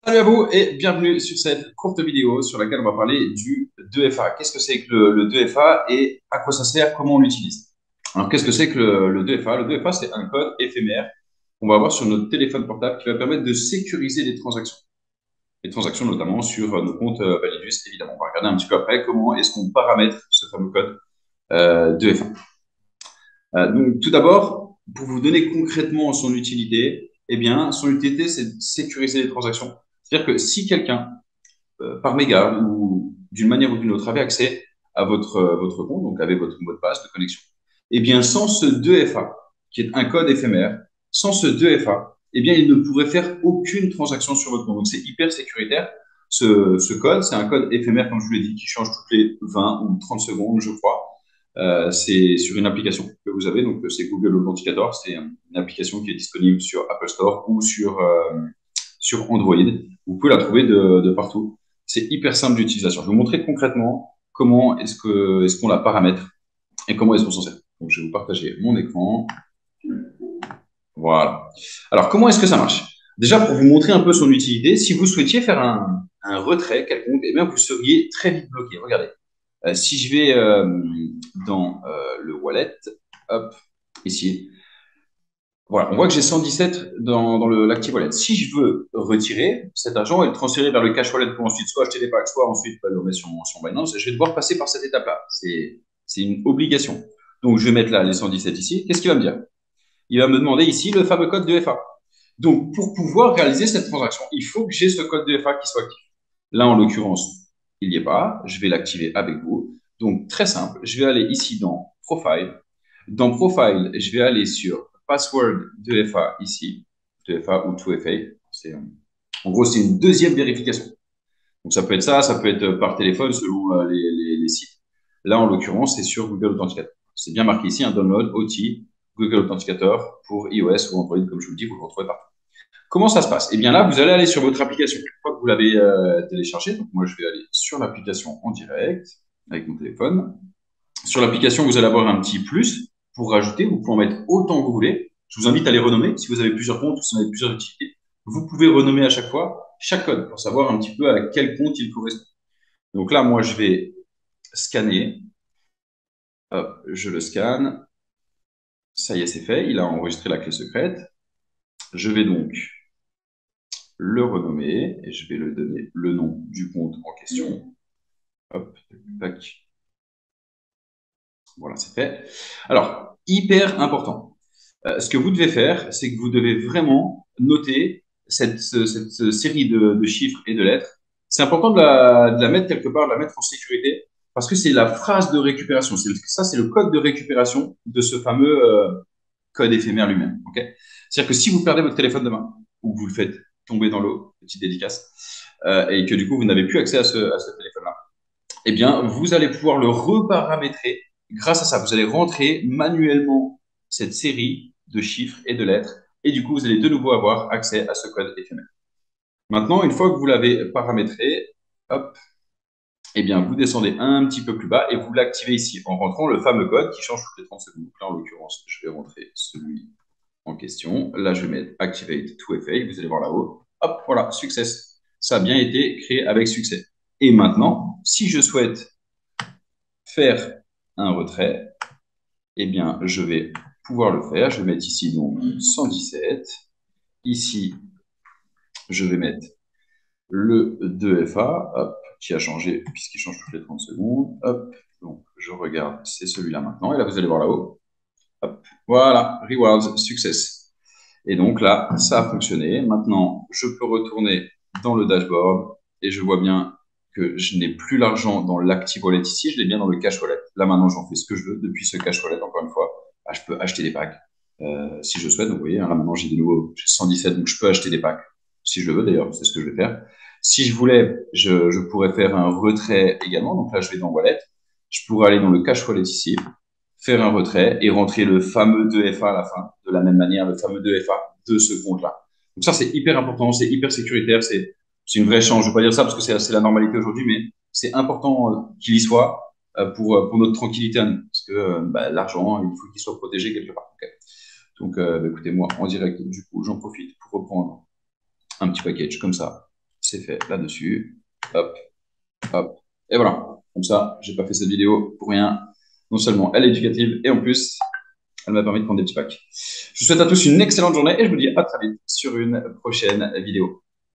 Salut à vous et bienvenue sur cette courte vidéo sur laquelle on va parler du 2FA. Qu'est-ce que c'est que le 2FA et à quoi ça sert, comment on l'utilise? Alors, qu'est-ce que c'est que le 2FA? Le 2FA, c'est un code éphémère qu'on va avoir sur notre téléphone portable qui va permettre de sécuriser les transactions. Les transactions notamment sur nos comptes Validus, évidemment. On va regarder un petit peu après comment est-ce qu'on paramètre ce fameux code 2FA. Donc, tout d'abord, pour vous donner concrètement son utilité, eh bien, son utilité, c'est de sécuriser les transactions. C'est-à-dire que si quelqu'un par mégarde ou d'une manière ou d'une autre avait accès à votre compte, donc avec votre mot de passe de connexion, eh bien, sans ce 2FA, qui est un code éphémère, sans ce 2FA, eh bien, il ne pourrait faire aucune transaction sur votre compte. Donc, c'est hyper sécuritaire. Ce code, c'est un code éphémère, comme je vous l'ai dit, qui change toutes les 20 ou 30 secondes, je crois. C'est sur une application que vous avez, donc c'est Google Authenticator. C'est une application qui est disponible sur Apple Store ou sur Android. Vous pouvez la trouver de partout. C'est hyper simple d'utilisation. Je vais vous montrer concrètement comment est-ce qu'on la paramètre et comment est-ce qu'on s'en sert. Donc, je vais vous partager mon écran. Voilà. Alors, comment est-ce que ça marche? Déjà, pour vous montrer un peu son utilité, si vous souhaitiez faire un retrait quelconque, eh bien, vous seriez très vite bloqué. Regardez. Si je vais dans le wallet, hop, ici, voilà, on voit que j'ai 117 dans l'Active Wallet. Si je veux retirer cet argent et le transférer vers le cash wallet pour ensuite soit acheter des packs, soit ensuite le remettre sur Binance, je vais devoir passer par cette étape-là. C'est une obligation. Donc, je vais mettre là les 117 ici. Qu'est-ce qu'il va me dire? Il va me demander ici le fameux code de FA. Donc, pour pouvoir réaliser cette transaction, il faut que j'ai ce code de FA qui soit actif. Là, en l'occurrence, il n'y est pas. Je vais l'activer avec vous. Donc, très simple. Je vais aller ici dans Profile. Dans Profile, je vais aller sur Password 2FA ici. 2FA ou 2FA. En gros, c'est une deuxième vérification. Donc, ça peut être ça peut être par téléphone selon les sites. Là, en l'occurrence, c'est sur Google Authenticator. C'est bien marqué ici, un download OT Google Authenticator pour iOS ou Android, comme je vous le dis, vous le retrouvez partout. Comment ça se passe? Eh bien là, vous allez aller sur votre application. Une fois que vous l'avez téléchargée, donc moi je vais aller sur l'application en direct avec mon téléphone. Sur l'application, vous allez avoir un petit plus pour rajouter. Vous pouvez en mettre autant que vous voulez. Je vous invite à les renommer. Si vous avez plusieurs comptes ou si vous avez plusieurs utilités, vous pouvez renommer à chaque fois chaque code pour savoir un petit peu à quel compte il correspond. Donc là, moi, je vais scanner. Hop, je le scanne. Ça y est, c'est fait. Il a enregistré la clé secrète. Je vais donc le renommer et je vais le donner le nom du compte en question. Hop, tac. Voilà, c'est fait. Alors, hyper important. Ce que vous devez faire, c'est que vous devez vraiment noter cette série de chiffres et de lettres. C'est important de la mettre quelque part, de la mettre en sécurité, parce que c'est la phrase de récupération. Ça, c'est le code de récupération de ce fameux code éphémère lui-même. Okay. C'est-à-dire que si vous perdez votre téléphone demain, ou que vous le faites tomber dans l'eau, petite dédicace, et que du coup, vous n'avez plus accès à ce téléphone-là, eh bien, vous allez pouvoir le reparamétrer. Grâce à ça, vous allez rentrer manuellement cette série de chiffres et de lettres, et du coup, vous allez de nouveau avoir accès à ce code éphémère. Maintenant, une fois que vous l'avez paramétré, hop, eh bien, vous descendez un petit peu plus bas et vous l'activez ici en rentrant le fameux code qui change toutes les 30 secondes. Donc là, en l'occurrence, je vais rentrer celui en question. Là, je vais mettre Activate to FA. Vous allez voir là-haut. Hop, voilà, success. Ça a bien été créé avec succès. Et maintenant, si je souhaite faire un retrait, eh bien, je vais pouvoir le faire. Je vais mettre ici donc 117. Ici, je vais mettre le 2FA, hop, qui a changé puisqu'il change toutes les 30 secondes. Hop, donc je regarde, c'est celui-là maintenant. Et là, vous allez voir là-haut. Hop, voilà, rewards, success. Et donc là, ça a fonctionné. Maintenant, je peux retourner dans le dashboard et je vois bien que je n'ai plus l'argent dans l'Active Wallet ici, je l'ai bien dans le Cash Wallet. Là, maintenant, j'en fais ce que je veux depuis ce Cash Wallet, encore une fois. Ah, je peux acheter des packs si je souhaite. Donc, vous voyez, hein, là, maintenant, j'ai 117, donc je peux acheter des packs si je le veux, d'ailleurs, c'est ce que je vais faire. Si je voulais, je pourrais faire un retrait également. Donc là, je vais dans Wallet. Je pourrais aller dans le Cash Wallet ici, faire un retrait et rentrer le fameux 2FA à la fin. De la même manière, le fameux 2FA de ce compte-là. Donc ça, c'est hyper important, c'est hyper sécuritaire, c'est une vraie chance. Je ne veux pas dire ça parce que c'est la normalité aujourd'hui, mais c'est important qu'il y soit pour notre tranquillité à nous. Parce que l'argent, il faut qu'il soit protégé quelque part. Okay. Donc, écoutez, moi, en direct, du coup, j'en profite pour reprendre un petit package comme ça. c'est fait là-dessus. Hop, hop. Et voilà. Comme ça, j'ai pas fait cette vidéo pour rien. Non seulement elle est éducative et en plus, elle m'a permis de prendre des petits packs. Je vous souhaite à tous une excellente journée et je vous dis à très vite sur une prochaine vidéo.